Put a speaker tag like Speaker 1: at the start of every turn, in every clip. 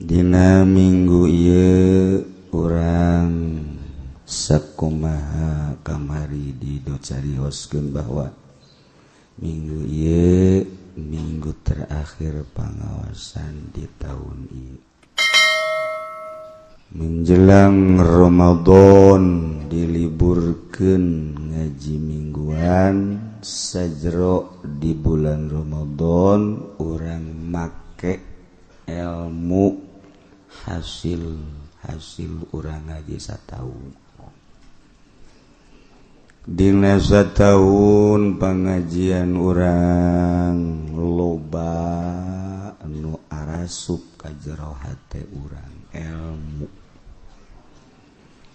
Speaker 1: Dina minggu ieu urang sakumaha kamari dicarioskeun bahwa minggu ieu minggu terakhir pangaosan di tahun ieu. Menjelang Ramadan diliburkeun ngaji mingguan sajero di bulan Ramadan urang make ilmu hasil urang ngaji sataun. Dina sataun pengajian urang loba anu arasup ka jero hate urang ilmu.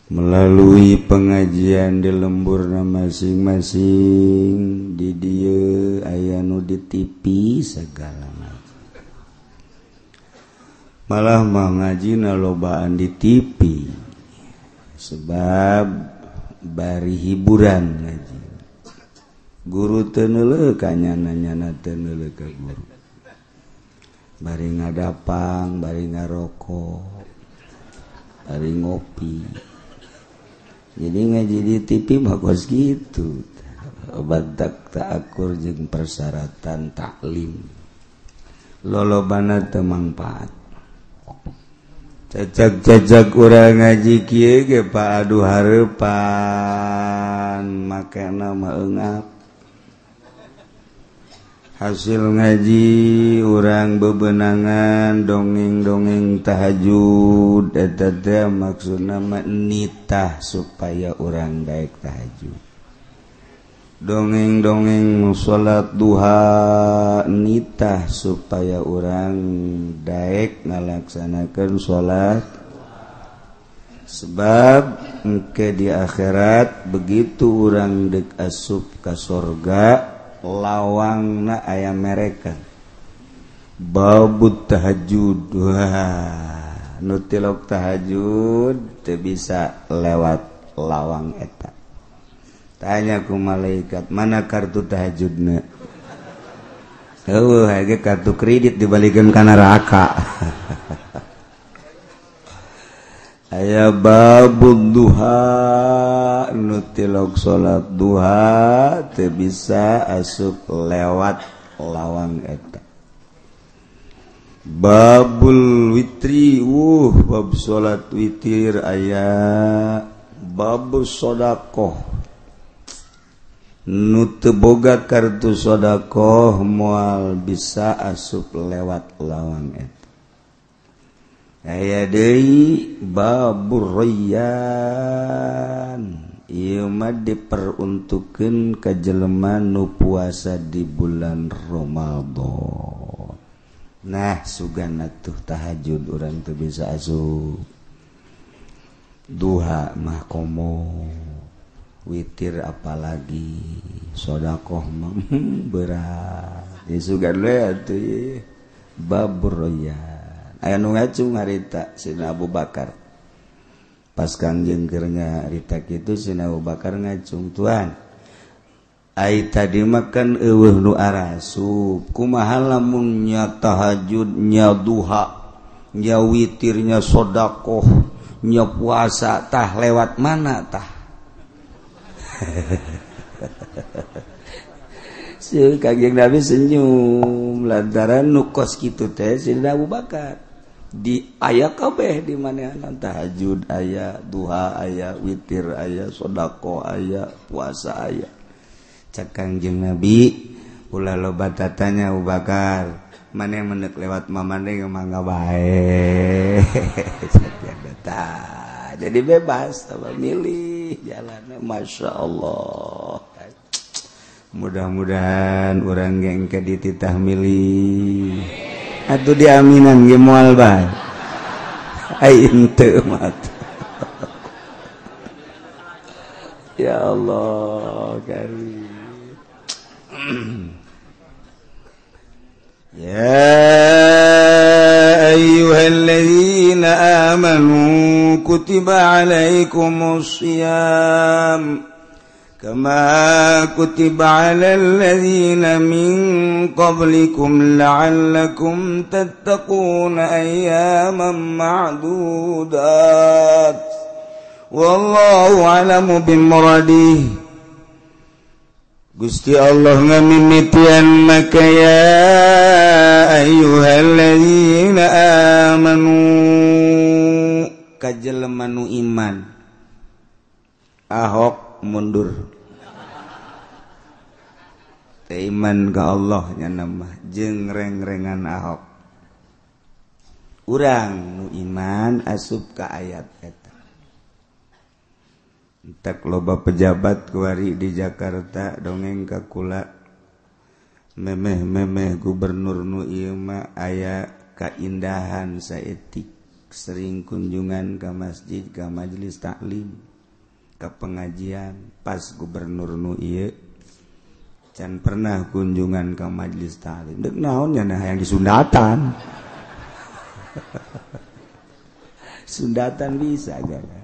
Speaker 1: Melalui pengajian di lemburna masing-masing di dieu aya nu di TV segala macam. Malah mah ngajina lobaan di TV sebab bari hiburan ngaji. Guru teu neuleuh ka nyana-nyana teu neuleuh ka guru. Bari ngadapang, bari ngarokok, bari ngopi. Jadi ngaji di TV mah kos gitu. Badak ta'akur jeung persyaratan taklim. Lolobana teu mangpaat. Cacak-cacak urang ngaji kieu ge pa adu hareupan makena mah eungap. Hasil ngaji urang bebenangan dongeng-dongeng tahajud eta teh maksudna mah nitah supaya urang daek tahajud. Dongeng-dongeng salat duha nitah supaya urang daek ngalaksanakeun salat. Sebab engke di akhirat begitu urang deuk asup ka sorga lawangna aya mereka babut tahajud. Wah, nu tilok tahajud teu bisa lewat lawang eta. Tanya ku malaikat, mana kartu tahajudna? Hage kartu kredit dibalikeun ka neraka. Aya babud duha nu tilok salat duha teu bisa asup lewat lawang eta. Babul witri bab salat witir aya. Babus sedekah nu teu boga kartu sedekah moal bisa asup lewat lawang eta. Aya deui babur rayyan, ieu mah diperuntukkeun ka jelema nu puasa di bulan Ramadan. Nah, sugana tuh tahajud urang teu bisa asup. Duha mah komo, witir apalagi, sedekah mah berat. Ieu sugan we atuh babur rayyan. Aya nu ngacung harita Sina Abu Bakar. Pas Kangjeng keur nyarita kitu Sina Abu Bakar ngacung, "Tuan, ai tadi makan eueuh nu arasup. Kumaha lamun nya tahajud, nya duha, nya witir, nya sedekah, nya puasa tah lewat mana tah?" Kangjeng Nabi senyum lantaran nu kos kitu teh Sina Abu Bakar. Di aya kabeh di manehanna tahajud aya, duha aya, witir aya, sedekah aya, puasa aya. Cak Kangjeng Nabi ulah loba tatanya Abu Bakar, maneh menek lewat mamande mangga bae. Jadi bebas apa milih jalannya, Masya Allah. Mudah-mudahan urang ge engke dititah milih. Atuh diaminan ge moal bae. Ai henteu mah. Ya Allah karim. Ya ayyuhalladzina amanu kutiba alaikumus shiyam kama kutiba 'alal ladzina min qablikum la'allakum tattaquna ayyaman ma'dudat wallahu a'lamu bimuradih. Gusti Allah ngamimitian maka ya ayyuhalladzina amanu kajelema nu iman. Ahok mundur. Teu iman ka Allah nya nama jeung reng-rengan Ahok. Urang nu iman asup ka ayat eta. Tak loba pejabat kuari di Jakarta dongeng ka kula memeh gubernur nu ieu mah aya kaindahan saetik sering kunjungan ka masjid ka majelis taklim ka pengajian pas gubernur nu ieu can pernah kunjungan ka majelis taklim deuk naon nya nah yang disundatan sundatan bisa gak.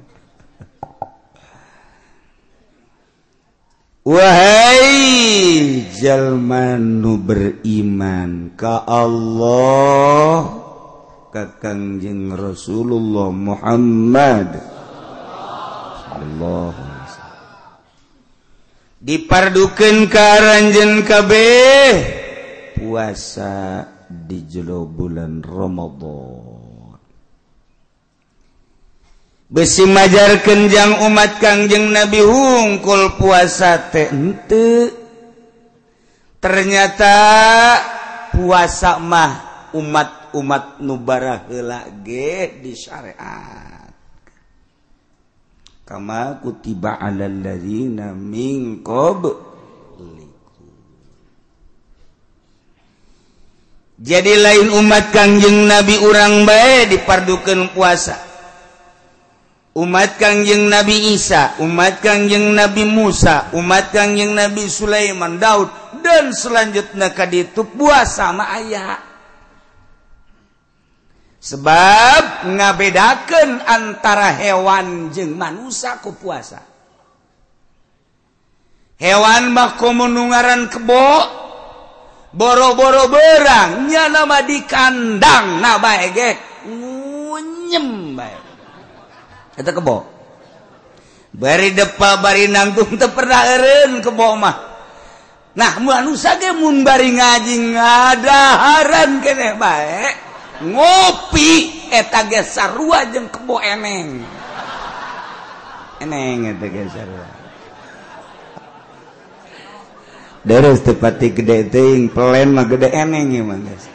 Speaker 1: Wahai jalma nu beriman ka Allah ka Kangjeng Rasulullah Muhammad sallallahu alaihi wasallam dipardukeun ka aranjeun kabeh puasa di jero bulan Ramadan. Besi majar kenjang umat Kangjeng Nabi hungkul puasa teh henteu. Ternyata puasa mah umat nu bara heula ge di syariat. Kama kutiba 'alal ladzina min qablikum. Jadi lain umat Kangjeng Nabi urang bae dipardukeun puasa. Umat Kangjeng Nabi Isa, umat Kangjeng Nabi Musa, umat Kangjeng Nabi Sulaiman, Daud, dan selanjutnya kaditu puasa mah aya. Sebab ngabedakeun antara hewan jeung manusia ku puasa. Hewan mah komo nu ngaran kebo, boro-boro beurang, nya nama di kandang na bae ge ngunyem bae. Eta kebo bari depa bari nangtung teu pernah eureun kebo mah. Nah manusia ge mun bari ngaji ngadaharan keneh bae ngopi eta ge sarua jeung kebo eneng eta ge sarua deres teu pati gede teuing pelen mah gede eneng ieu mah geus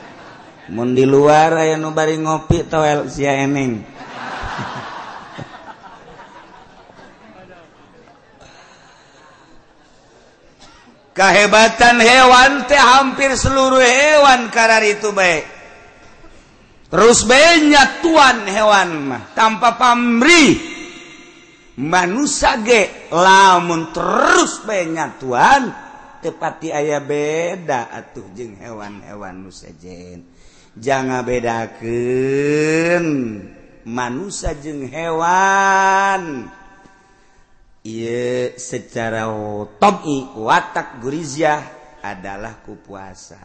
Speaker 1: mun di luar aya nu bari ngopi toel sia eneng. Kehebatan hewan teh hampir seluruh hewan karar itu baik. Terus bae nyatuan hewan mah tanpa pamrih. Manusia ge lamun terus bae nyatuan tepati aya beda atuh jeung hewan-hewan nu sejen. Jangan bedakeun manusia jeung hewan. Iya secara tabii watak gurizah adalah ku puasa.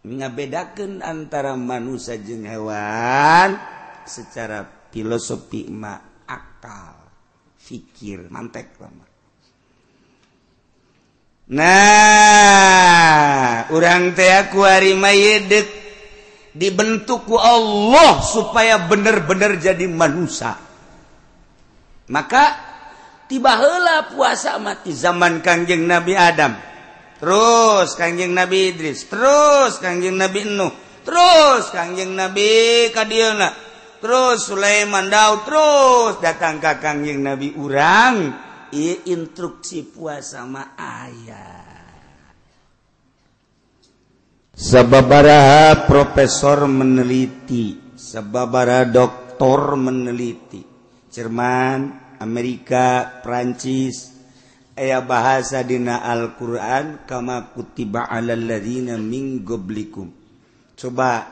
Speaker 1: Ngabedakeun antara manusia jeung hewan secara filosofi mah akal, fikir, mantek lama. Nah, urang teh aku ari mayedeuk dibentuk ku Allah supaya bener-bener jadi manusia. Maka tiba heula puasa mati zaman Kangjeng Nabi Adam, terus Kangjeng Nabi Idris, terus Kangjeng Nabi Nuh, terus Kangjeng Nabi kadieuna, terus Sulaiman, Daud, terus datang ka Kangjeng Nabi urang. Ieu instruksi puasa mah aya. Sababaraha profesor meneliti, sababaraha doktor meneliti, Jerman, Amerika, Prancis, aya bahasa dina Al-Qur'an kama kutiba 'alal ladzina min qablikum. Coba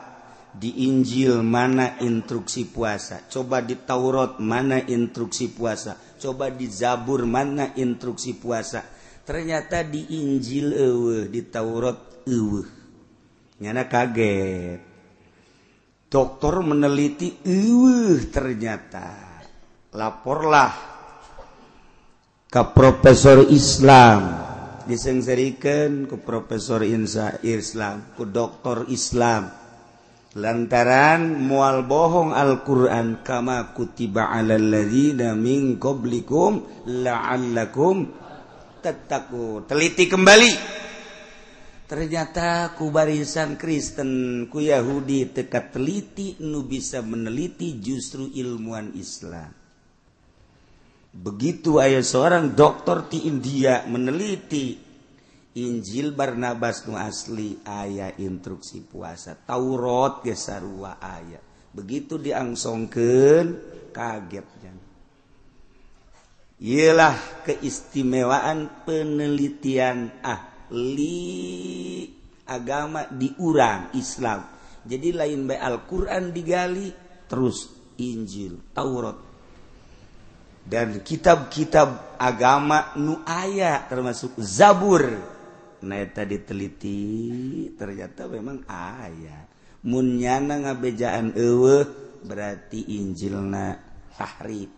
Speaker 1: di Injil mana instruksi puasa, coba di Taurat mana instruksi puasa, coba di Zabur mana instruksi puasa. ternyata di Injil eueuh, di Taurat eueuh. Nyana kaget. Dokter meneliti eueuh ternyata. Laporlah ke profesor Islam, disengsarikeun ku profesor Islam, ku dokter Islam. Lantaran moal bohong Al-Qur'an kama kutiba 'alal ladzina min qablikum la'allakum tattaqun. Teliti kembali. Ternyata ku barisan Kristen, ku Yahudi teka teliti nu bisa meneliti justru ilmuwan Islam. Begitu aya seorang dokter di India meneliti Injil Barnabas nu asli aya instruksi puasa, Taurat ge sarua aya. Begitu diangsongkeun kagetnya. Ialah keistimewaan penelitian ahli agama di urang Islam. Jadi lain bae Al-Qur'an digali, terus Injil, Taurat. Dan kitab-kitab agama nu aya termasuk Zabur. Nah eta diteliti ternyata memang aya. Mun nyana ngabejaan eueuh berarti Injilna tahrif.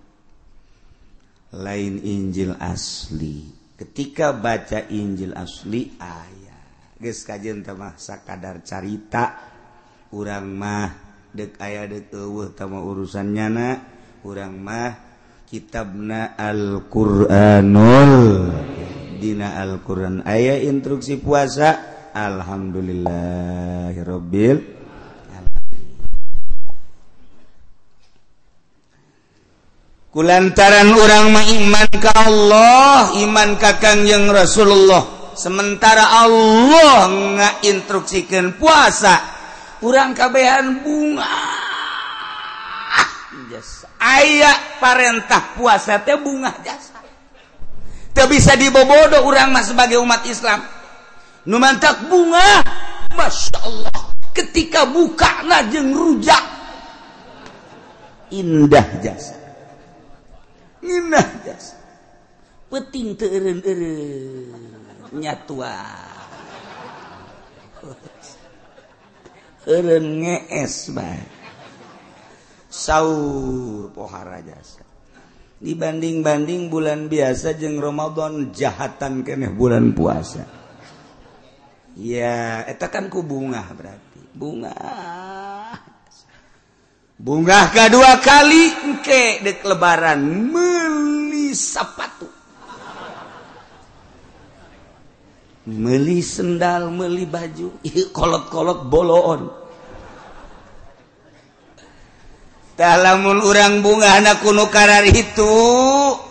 Speaker 1: Lain Injil asli. Ketika baca Injil asli aya. Geus kajeun teh mah sakadar carita. Urang mah deuk aya deuk eueuh tah urusan nyana, urang mah kitabna Al-Qur'anul, dina Al-Qur'an aya instruksi puasa. Alhamdulillahirabbil alamin. Kulantaran urang mah iman ka Allah, iman ka Kangjeng Rasulullah, sementara Allah ngainstruksikeun puasa, urang kabehan bunga. Aya parentah puasa teh bunga jasa. Teu bisa dibobodo urang mah sebagai umat Islam. Nu mantak bunga, Masya Allah. Ketika bukana jeung rujak, indah jasa. Indah jasa. Peuting teu eureun-eureun nyatua. Eureun ngees bae. Saur pohara jasa. Dibanding-banding bulan biasa jeung Ramadan jahatan keneh bulan puasa. Ya, eta kan ku bunga berarti. Bunga. Bunga kedua kali engke dek lebaran meuli sapatu. Meuli sendal, meuli baju, kolot-kolot boloon. Tah lamun urang bungahna kuno karar itu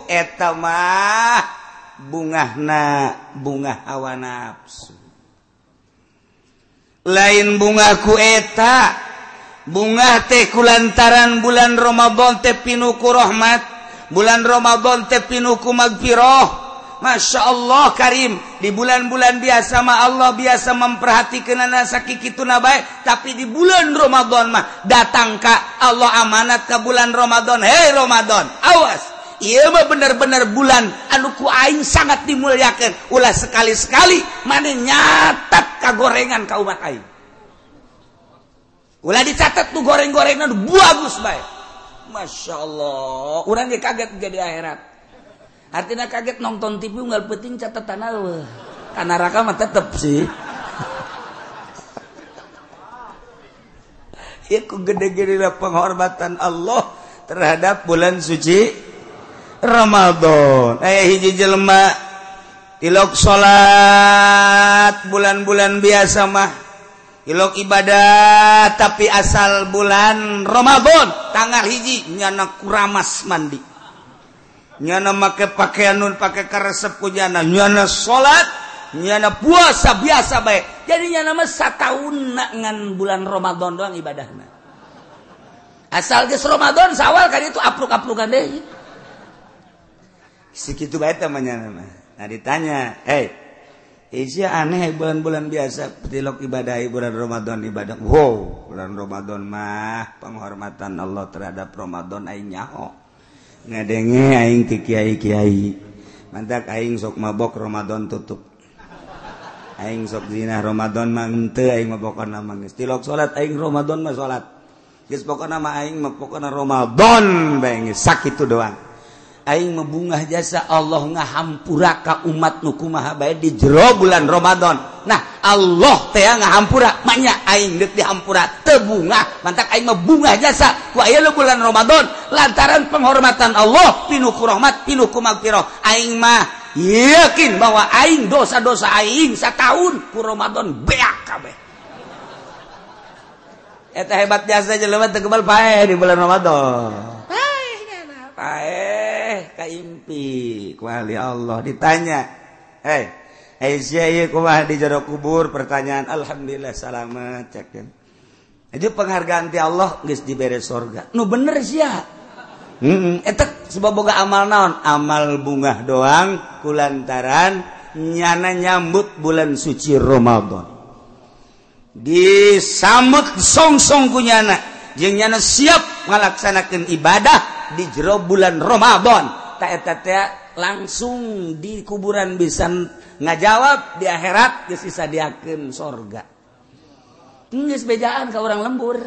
Speaker 1: eta mah bungahna bunga hawa nafsu. Lain bunga ku eta bunga teh kulantaran bulan Ramadan teh pinuh ku rahmat, bulan Ramadan teh pinuh ku magfirah. Masya Allah karim, di bulan-bulan biasa mah Allah biasa memperhatikan sakikituna bae, tapi di bulan Ramadan mah datang ka Allah amanat ke bulan Ramadan. Hei Ramadan, awas, ieu mah bener-bener bulan anu ku aing sangat dimuliakeun. Ulah sekali-sekali mane nyatat kagorengan ka umat aing. Ulah dicatat tuh goreng-gorengan bagus bae. Masya Allah, urang ge kaget jadi akhirat. Artinya kaget nonton TV unggal penting catatan eueuh. Kana neraka mah tetep sih. Ieu gede-gede penghormatan Allah terhadap bulan suci Ramadan. Aya hiji jelema ilok salat bulan-bulan biasa mah ilok ibadah tapi asal bulan Ramadan tanggal hiji nyana kuramas mandi. Nyana make pakaian nun pake karesep ku nyana, nyana salat, nyana puasa biasa bae. Jadi nyana mah sataunna ngan bulan Ramadan doang ibadahna. Asal geus Ramadan sawal kan itu apluk-aplukan deui. Sakitu bae teh nyana mah. Nah ditanya, Isya aneh bulan-bulan biasa tilok ibadah bulan Ramadan ibadah. Wow, bulan Ramadan mah penghormatan Allah terhadap Ramadan aing nyaho. Ngadenge aing ti kiai-kiai mantak aing sok mabok Ramadan tutup. Aing sok zina Ramadan mah henteu aing mah pokona mah geus tilok salat aing Ramadan mah salat. Geus pokona mah aing mah pokona Ramadan bae geus sakitu doang. Aing mah bungah jasa Allah ngahampura ka umat nu kumaha bae di jero bulan Ramadan. Nah, Allah teh ngahampura manya aing deuk dihampura teu bungah, mantak aing mah bungah jasa ku aya bulan Ramadan lantaran penghormatan Allah pinuh ku rahmat, pinuh ku magfirah. Aing mah yakin bahwa aing dosa-dosa aing satahun ku Ramadan beak kabeh. Eta hebat jasa jelema teu kebal paeh di bulan Ramadan. Paeh kaimpi ku ahli Allah ditanya, Aisyah ieu kumaha di jero kubur? Pertanyaan alhamdulillah salamet cek kan. Itu penghargaan ti Allah geus dibere surga. Nu bener sia. Eta sebab boga amal naon? Amal bungah doang kulantaran nyana nyambut bulan suci Ramadan. Disambut song-song ku nyana jeung nyana siap ngalaksanakeun ibadah di jero bulan Ramadan. Ta eta teh langsung di kuburan bisa ngajawab, di akhirat geus disadiakeun sorga. Geus bejaan ka urang lembur.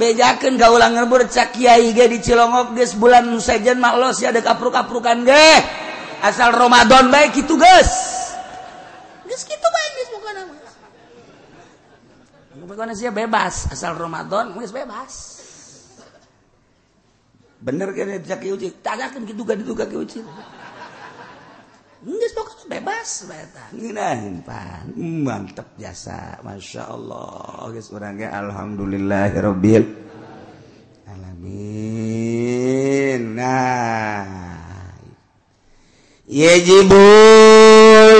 Speaker 1: Bejakeun ka ulang lembur cak kiai ge di Cilongok geus bulan sejen mah los ya deuk apruk-aprukan ge. Asal Ramadan bae kitu geus. Geus kitu bae geus pokona mah. Pokona sia bebas, asal Ramadan geus bebas. Bener kan cak kieu cik, tanyakeun kitu ga dituga kieu cik. Geus pokona bebas bae tah. Ngeunaheun pan. Mantep jasa, masyaallah. Geus urang ge alhamdulillahirabbil alamin. Nah. Yajibu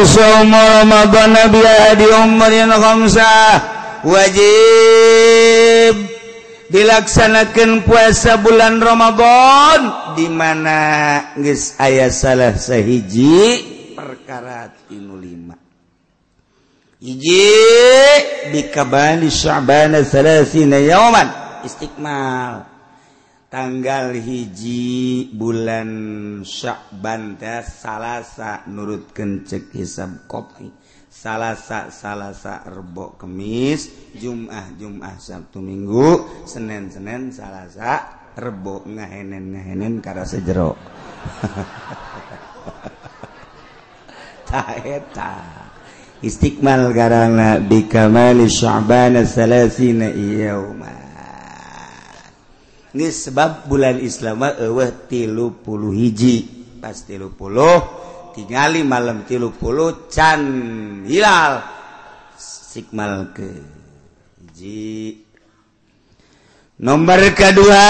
Speaker 1: shaum Ramadan bi adi umrin khamsah. Wajib dilaksanakan puasa bulan Ramadan di mana geus aya salah sahiji perkara tinu 5. Hiji bikabali Sya'ban 30 yauman istiqmal tanggal hiji bulan Sya'ban teh salasa nurutkeun cek hisab qot'i. Salasa Rebo Kemis, Jumat Sabtu Minggu, Senin Salasa Rebo ngahenen kada sejero. Ta eta istiqmal garana bikamali Sya'ban 30 yauman. Ini sebab bulan Islam eueuh 30 hiji, pas 30 tingali malam 30 can hilal sikmal ke hiji. Nomor kedua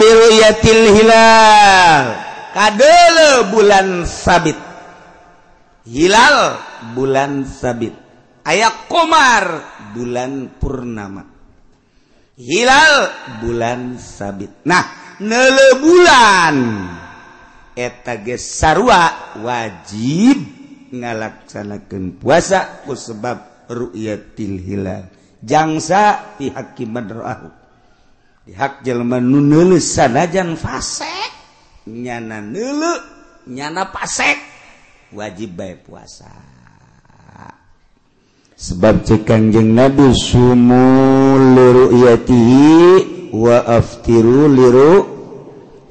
Speaker 1: biruyatil hilal kadeuleu bulan sabit. Hilal bulan sabit, aya qomar bulan purnama. Hilal bulan sabit. Nah, neuleuh bulan eta ge sarua wajib ngalaksanakeun puasa ku sebab ru'yatil hilal. Jangsa ti hakiman ra'ahu. Di hak jelema nu neuleuh sanajan fasek, nyana neuleuh, nyana pasek, wajib bae puasa. Sebab cek Kangjeng Nabi sumu li ru'yatihi wa aftiru li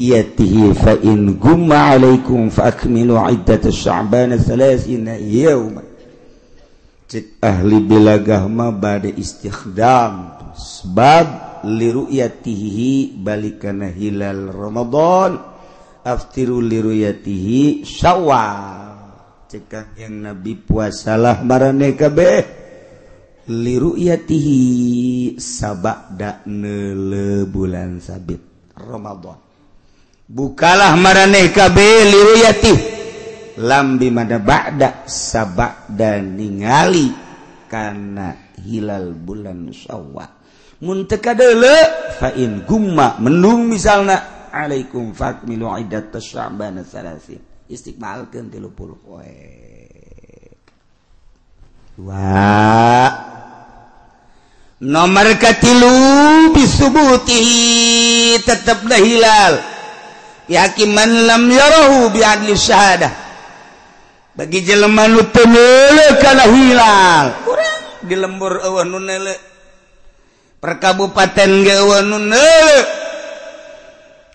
Speaker 1: yatihi fa in gumma alaikum fa akmilu iddat Sya'ban 30 yauman. Cik ahli bilagah mah bade istikhdam sebab li ru'yatihi balikana hilal Ramadan, aftiru li ru'yatihi Syawal. Cik yang Nabi puasalah marane kabeh li ru'yatihi sabada neuleuh bulan sabit Ramadan. Bukalah maraneh kabeh liruyatih lambi mana ba'da sabada ningali kana hilal bulan Syawal. Mun teu kadeuleu fa in gumma mendung misalna alaikum fakmilu iddat Sya'ban 30. Istiqmalkeun 30 poe. 2. Nomor katilu bisubutihi tetep dah hilal yakiman lam yarahu bi adli syahadah bagi jelema nu teu neuleuh kana hilal urang di lembur eueuh nu neuleuh per kabupaten ge eueuh nu neuleuh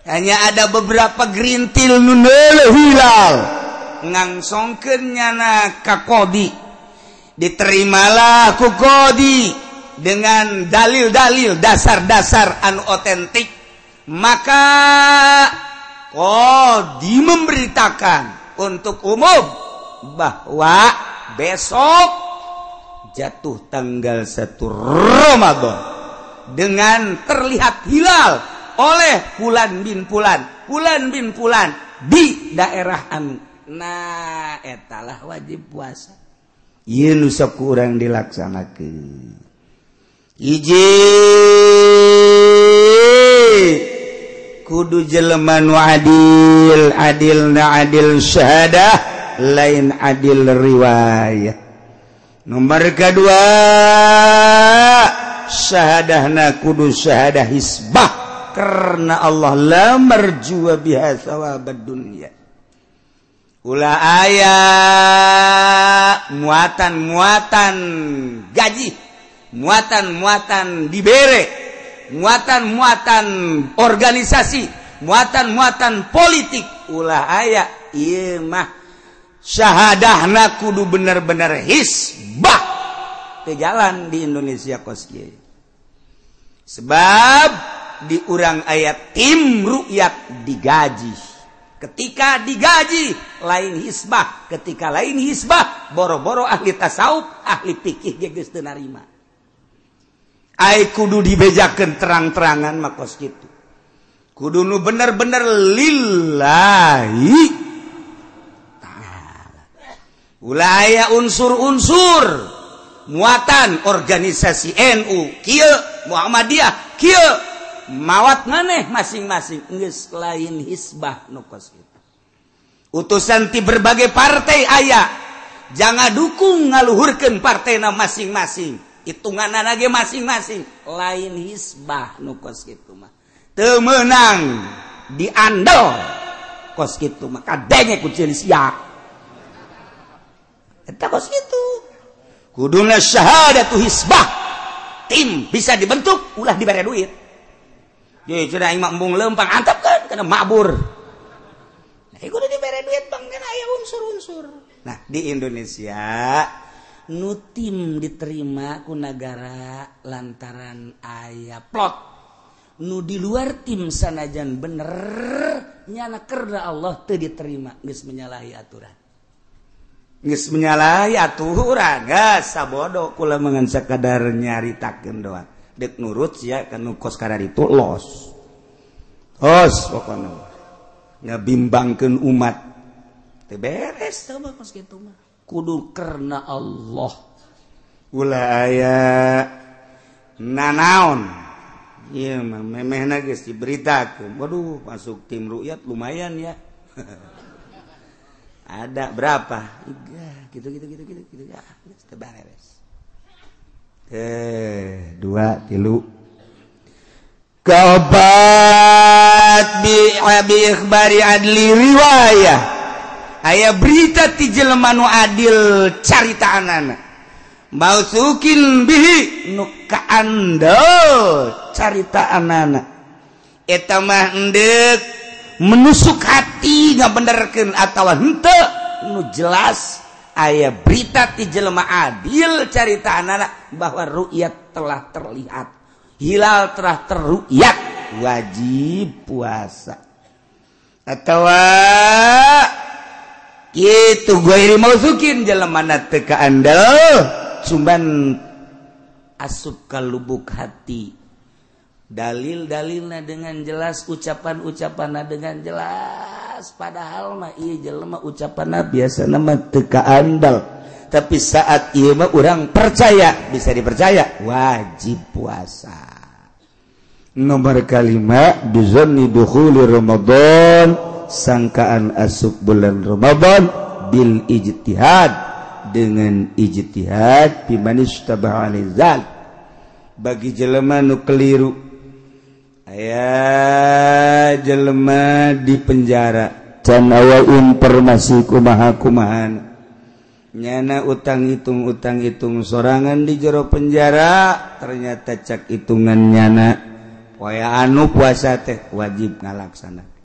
Speaker 1: hanya ada beberapa gerintil nu neuleuh hilal ngangsongkeun nyana ka qodi diterimalah ku qodi dengan dalil-dalil dasar-dasar anu otentik maka qadi memberitakan untuk umum bahwa besok jatuh tanggal 1 Ramadan dengan terlihat hilal oleh Fulan bin Fulan di daerah anu nah etalah wajib puasa ieu nu sok urang dilaksanakeun hiji kudu jelema nu adilna adil syahadah lain adil riwayat nomor kedua syahadahna kudu syahadah hisbah karena Allah la marjua biha thawabad dunya ulah aya muatan gaji muatan dibere muatan organisasi muatan politik ulah aya ieu mah syahadahna kudu bener-bener hisbah teu jalan di Indonesia kos kieu sebab di urang aya tim ru'yat digaji ketika digaji lain hisbah ketika lain hisbah boro-boro ahli tasawuf ahli fikih geus teu narima ai kudu dibejakeun terang-terangan makos kitu kudu nu bener-bener lillahi ta'ala ulah aya unsur-unsur muatan organisasi NU kieu Muhammadiyah kieu mawat maneh masing-masing geus lain hisbah nu kos kitu utusan ti berbagai partai aya jangan dukung ngaluhurkeun partena masing-masing hitunganna ge masing-masing lain hisbah nu kos kitu mah teu meunang diandel kos kitu mah kadenge ku ceulis sia eta kos kitu kuduna syahadatu hisbah tim bisa dibentuk ulah dibere duit ye cenah aing mah embung leumpang antepkeun kana mabur nah kudu dibere duit bang kana aya unsur-unsur nah di Indonesia nu tim diterima ku negara lantaran aya plot nu di luar tim sanajan bener nyana kerna Allah teu diterima geus menyalahi aturan geus sabodo kula mangan sakadar nyaritakeun doang dek nurut sia kanu kos kada ditu los pokona ngabimbangkeun umat teu beres teh kos kitu mah kudu karena Allah ulah aya nanaon ieu mah memehna geus diberitakeun waduh masuk tim ru'yat lumayan ya ada berapa 3 gitu ya geus teu beres 2 3 kabat bi ikhbari adli riwayah aya berita ti jelema nu adil caritaanana mausukin bihi nu kaandel caritaanana eta mah endek menusuk hati ngabenerkeun atawa henteu nu jelas aya berita ti jelema adil caritaanana bahwa ru'yat telah terlihat hilal telah terru'yat wajib puasa atawa itu gue mausukin jalemana teu kaandel cuman asup ka lubuk hati dalil-dalilna dengan jelas ucapan-ucapanna dengan jelas padahal mah ieu jelema ucapanna biasana mah teu kaandel tapi saat ieu mah urang percaya bisa dipercaya wajib puasa nomor kalima bizanni dukhuli Ramadan sangkaan asup bulan Ramadan bil ijtihad dengan ijtihad biman istabah alizal, bagi jelema nu keliru aya ayah jelema di penjara can awa informasi kumaha-kumahan nyana utang-hitung sorangan di jero penjara ternyata cak hitungan nyana poe anu puasa teh wajib ngalaksana